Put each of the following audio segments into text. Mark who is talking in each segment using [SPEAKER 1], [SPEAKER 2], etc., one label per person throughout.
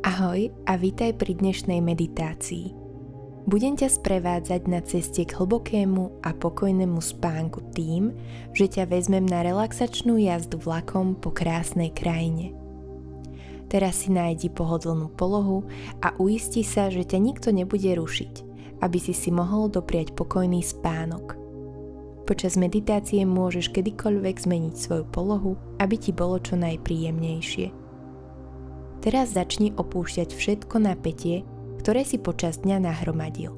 [SPEAKER 1] Ahoj a vítaj pri dnešnej meditácii. Budem ťa sprevádzať na ceste k hlbokému a pokojnému spánku tým, že ťa vezmem na relaxačnú jazdu vlakom po krásnej krajine. Teraz si nájdi pohodlnú polohu a uisti sa, že ťa nikto nebude rušiť, aby si mohol dopriať pokojný spánok. Počas meditácie môžeš kedykoľvek zmeniť svoju polohu, aby ti bolo čo najpríjemnejšie. Teraz začni opúšťať všetko napätie, ktoré si počas dňa nahromadil.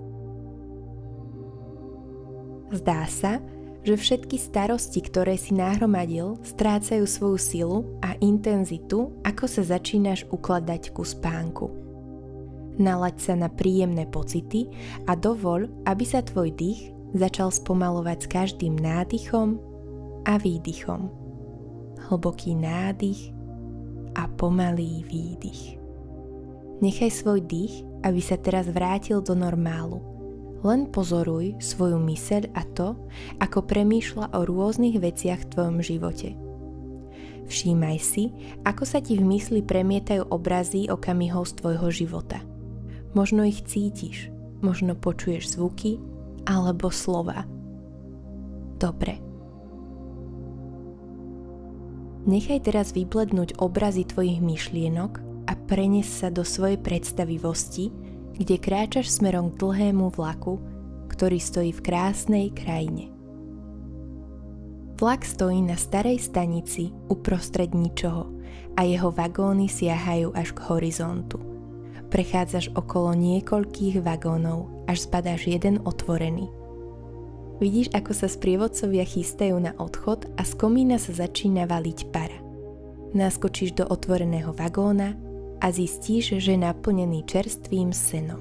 [SPEAKER 1] Zdá sa, že všetky starosti, ktoré si nahromadil, strácajú svoju silu a intenzitu, ako sa začínaš ukladať ku spánku. Nalaď sa na príjemné pocity a dovoľ, aby sa tvoj dých začal spomalovať s každým nádychom a výdychom. Hlboký nádych a pomalý výdych. Nechaj svoj dých, aby sa teraz vrátil do normálu. Len pozoruj svoju myseľ a to, ako premýšľa o rôznych veciach v tvojom živote. Všímaj si, ako sa ti v mysli premietajú obrazy okamihov z tvojho života. Možno ich cítiš, možno počuješ zvuky alebo slova. Dobre. Nechaj teraz vyblednúť obrazy tvojich myšlienok a prenies sa do svojej predstavivosti, kde kráčaš smerom k dlhému vlaku, ktorý stojí v krásnej krajine. Vlak stojí na starej stanici uprostred ničoho a jeho vagóny siahajú až k horizontu. Prechádzaš okolo niekoľkých vagónov, až zbadáš jeden otvorený. Vidíš, ako sa sprievodcovia chystajú na odchod a z komína sa začína valiť para. Naskočíš do otvoreného vagóna a zistíš, že je naplnený čerstvým senom.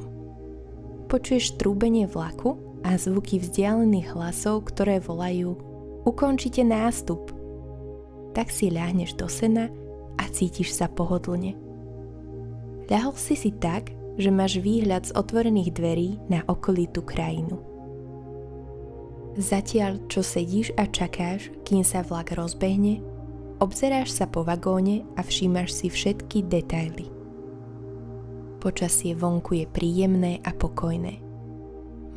[SPEAKER 1] Počuješ trúbenie vlaku a zvuky vzdialených hlasov, ktoré volajú: ukončite nástup! Tak si ľahneš do sena a cítiš sa pohodlne. Ľahol si tak, že máš výhľad z otvorených dverí na okolitú krajinu. Zatiaľ, čo sedíš a čakáš, kým sa vlak rozbehne, obzeráš sa po vagóne a všímaš si všetky detaily. Počasie vonku je príjemné a pokojné.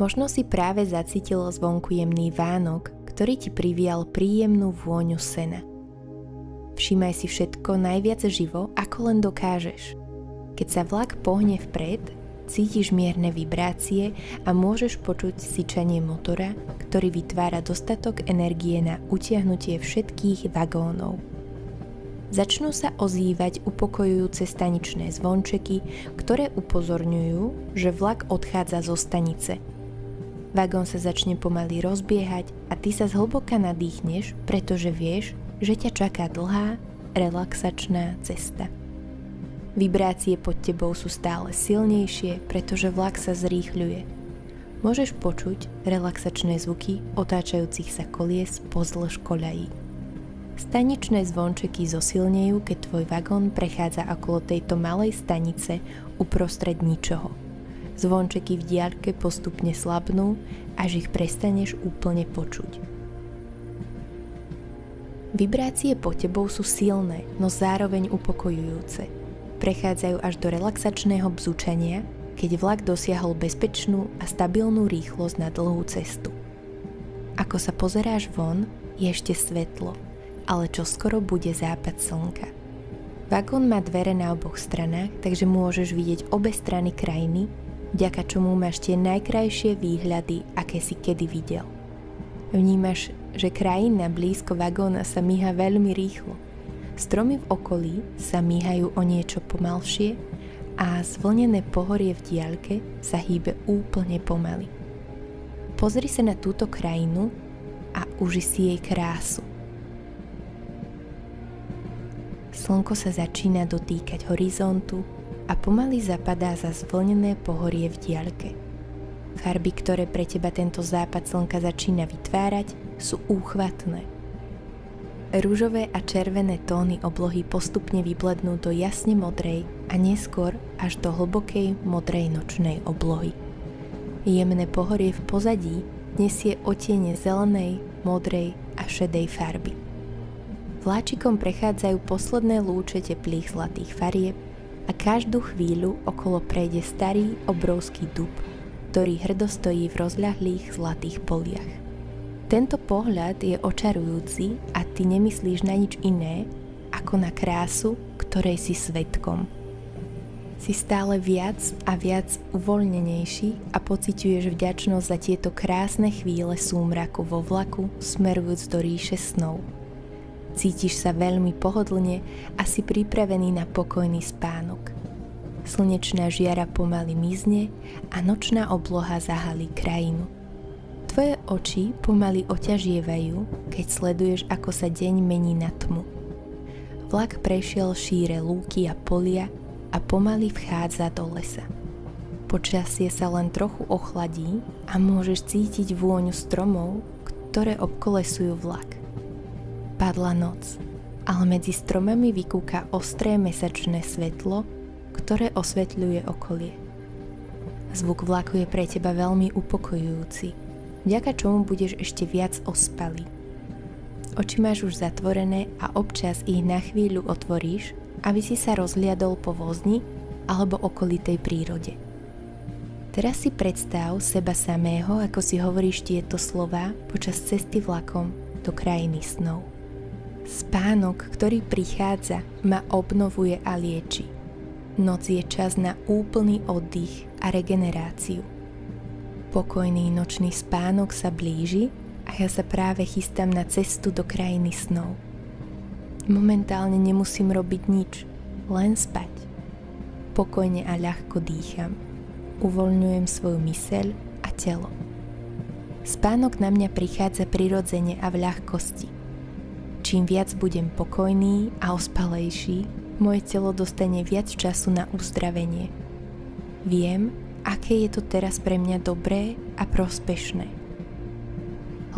[SPEAKER 1] Možno si práve zacítil zvonku jemný vánok, ktorý ti privial príjemnú vôňu sena. Všímaj si všetko najviac živo, ako len dokážeš. Keď sa vlak pohne vpred, cítiš mierne vibrácie a môžeš počuť syčanie motora, ktorý vytvára dostatok energie na utiahnutie všetkých vagónov. Začnú sa ozývať upokojujúce staničné zvončeky, ktoré upozorňujú, že vlak odchádza zo stanice. Vagón sa začne pomaly rozbiehať a ty sa zhlboka nadýchneš, pretože vieš, že ťa čaká dlhá, relaxačná cesta. Vibrácie pod tebou sú stále silnejšie, pretože vlak sa zrýchľuje. Môžeš počuť relaxačné zvuky otáčajúcich sa kolies pozdĺž koľají. Staničné zvončeky zosilnejú, keď tvoj vagón prechádza okolo tejto malej stanice uprostred ničoho. Zvončeky v diaľke postupne slabnú, až ich prestaneš úplne počuť. Vibrácie pod tebou sú silné, no zároveň upokojujúce. Prechádzajú až do relaxačného bzučania, keď vlak dosiahol bezpečnú a stabilnú rýchlosť na dlhú cestu. Ako sa pozeráš von, je ešte svetlo, ale čoskoro bude západ slnka. Vagón má dvere na oboch stranách, takže môžeš vidieť obe strany krajiny, vďaka čomu máš tie najkrajšie výhľady, aké si kedy videl. Vnímaš, že krajina blízko vagóna sa míha veľmi rýchlo. Stromy v okolí sa míhajú o niečo pomalšie a zvlnené pohorie v diaľke sa hýbe úplne pomaly. Pozri sa na túto krajinu a uži si jej krásu. Slnko sa začína dotýkať horizontu a pomaly zapadá za zvlnené pohorie v diaľke. Farby, ktoré pre teba tento západ slnka začína vytvárať, sú úchvatné. Ružové a červené tóny oblohy postupne vyblednú do jasne modrej a neskôr až do hlbokej modrej nočnej oblohy. Jemné pohorie v pozadí nesie odtiene zelenej, modrej a šedej farby. Vláčikom prechádzajú posledné lúče teplých zlatých farieb a každú chvíľu okolo prejde starý obrovský dub, ktorý hrdo stojí v rozľahlých zlatých poliach. Tento pohľad je očarujúci a ty nemyslíš na nič iné, ako na krásu, ktorej si svedkom. Si stále viac a viac uvoľnenejší a pociťuješ vďačnosť za tieto krásne chvíle súmraku vo vlaku smerujúc do ríše snov. Cítiš sa veľmi pohodlne a si pripravený na pokojný spánok. Slnečná žiara pomaly mizne a nočná obloha zahalí krajinu. Tvoje oči pomaly oťažievajú, keď sleduješ, ako sa deň mení na tmu. Vlak prešiel šíre lúky a polia a pomaly vchádza do lesa. Počasie sa len trochu ochladí a môžeš cítiť vôňu stromov, ktoré obkolesujú vlak. Padla noc, ale medzi stromami vykúka ostré mesačné svetlo, ktoré osvetľuje okolie. Zvuk vlaku je pre teba veľmi upokojujúci, vďaka čomu budeš ešte viac ospalý. Oči máš už zatvorené a občas ich na chvíľu otvoríš, aby si sa rozhliadol po vozni alebo okolitej prírode. Teraz si predstav seba samého, ako si hovoríš tieto slová počas cesty vlakom do krajiny snov. Spánok, ktorý prichádza, ma obnovuje a lieči. Noc je čas na úplný oddych a regeneráciu. Pokojný nočný spánok sa blíži a ja sa práve chystám na cestu do krajiny snov. Momentálne nemusím robiť nič, len spať. Pokojne a ľahko dýcham. Uvoľňujem svoju myseľ a telo. Spánok na mňa prichádza prirodzene a v ľahkosti. Čím viac budem pokojný a ospalejší, moje telo dostane viac času na uzdravenie. Viem, aké je to teraz pre mňa dobré a prospešné.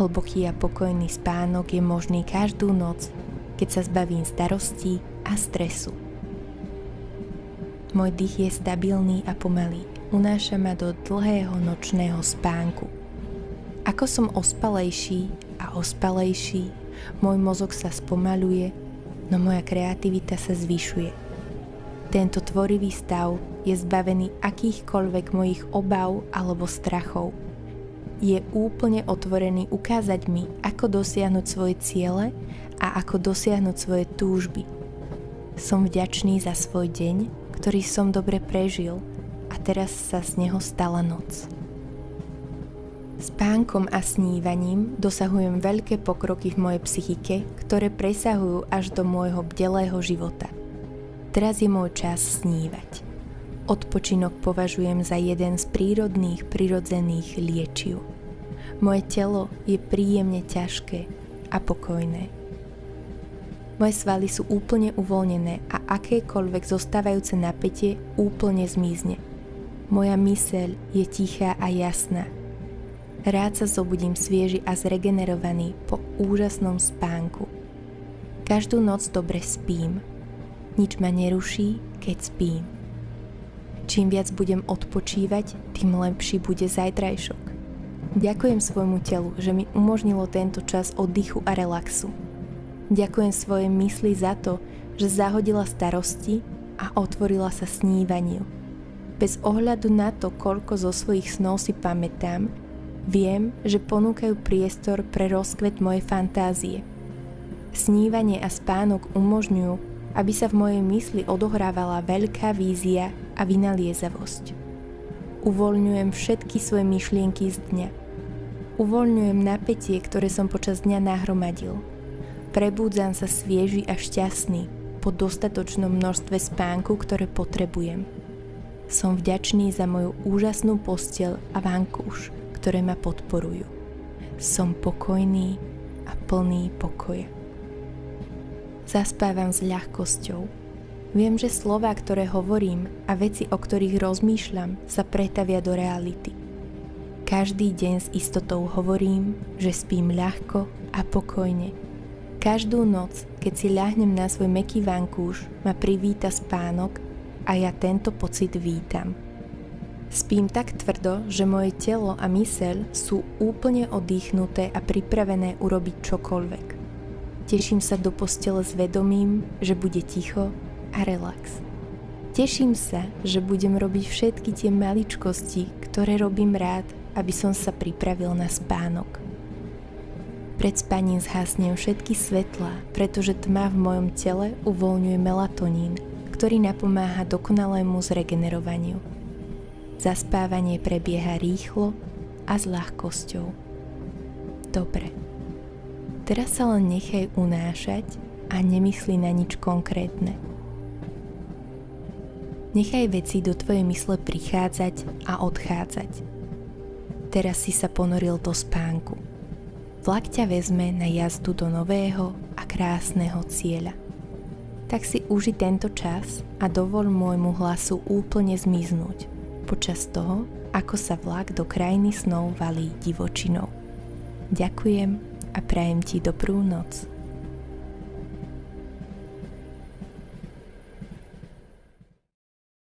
[SPEAKER 1] Hlboký a pokojný spánok je možný každú noc, keď sa zbavím starostí a stresu. Môj dých je stabilný a pomalý, unáša ma do dlhého nočného spánku. Ako som ospalejší a ospalejší, môj mozog sa spomaľuje, no moja kreativita sa zvyšuje. Tento tvorivý stav je zbavený akýchkoľvek mojich obav alebo strachov. Je úplne otvorený ukázať mi, ako dosiahnuť svoje ciele a ako dosiahnuť svoje túžby. Som vďačný za svoj deň, ktorý som dobre prežil a teraz sa z neho stala noc. Spánkom a snívaním dosahujem veľké pokroky v mojej psychike, ktoré presahujú až do môjho bdelého života. Teraz je môj čas snívať. Odpočinok považujem za jeden z prirodzených liečiv. Moje telo je príjemne ťažké a pokojné. Moje svaly sú úplne uvoľnené a akékoľvek zostávajúce napätie úplne zmizne. Moja myseľ je tichá a jasná. Rád sa zobudím svieži a zregenerovaný po úžasnom spánku. Každú noc dobre spím. Nič ma neruší, keď spím. Čím viac budem odpočívať, tým lepší bude zajtrajšok. Ďakujem svojmu telu, že mi umožnilo tento čas oddychu a relaxu. Ďakujem svojej mysli za to, že zahodila starosti a otvorila sa snívaniu. Bez ohľadu na to, koľko zo svojich snov si pamätám, viem, že ponúkajú priestor pre rozkvet mojej fantázie. Snívanie a spánok umožňujú, aby sa v mojej mysli odohrávala veľká vízia a vynaliezavosť. Uvoľňujem všetky svoje myšlienky z dňa. Uvoľňujem napätie, ktoré som počas dňa nahromadil. Prebúdzam sa svieži a šťastný po dostatočnom množstve spánku, ktoré potrebujem. Som vďačný za moju úžasnú posteľ a vankúš, ktoré ma podporujú. Som pokojný a plný pokoja. Zaspávam s ľahkosťou. Viem, že slová, ktoré hovorím a veci, o ktorých rozmýšľam, sa pretavia do reality. Každý deň s istotou hovorím, že spím ľahko a pokojne. Každú noc, keď si ľahnem na svoj mäkký vankúš, ma privíta spánok a ja tento pocit vítam. Spím tak tvrdo, že moje telo a myseľ sú úplne oddychnuté a pripravené urobiť čokoľvek. Teším sa do postele s vedomím, že bude ticho a relax. Teším sa, že budem robiť všetky tie maličkosti, ktoré robím rád, aby som sa pripravil na spánok. Pred spaním zhasnem všetky svetlá, pretože tma v mojom tele uvoľňuje melatonín, ktorý napomáha dokonalému zregenerovaniu. Zaspávanie prebieha rýchlo a s ľahkosťou. Dobre. Teraz sa len nechaj unášať a nemysli na nič konkrétne. Nechaj veci do tvojej mysle prichádzať a odchádzať. Teraz si sa ponoril do spánku. Vlak ťa vezme na jazdu do nového a krásneho cieľa. Tak si uži tento čas a dovoľ môjmu hlasu úplne zmiznúť počas toho, ako sa vlak do krajiny snov valí divočinou. Ďakujem a prajem ti dobrú noc.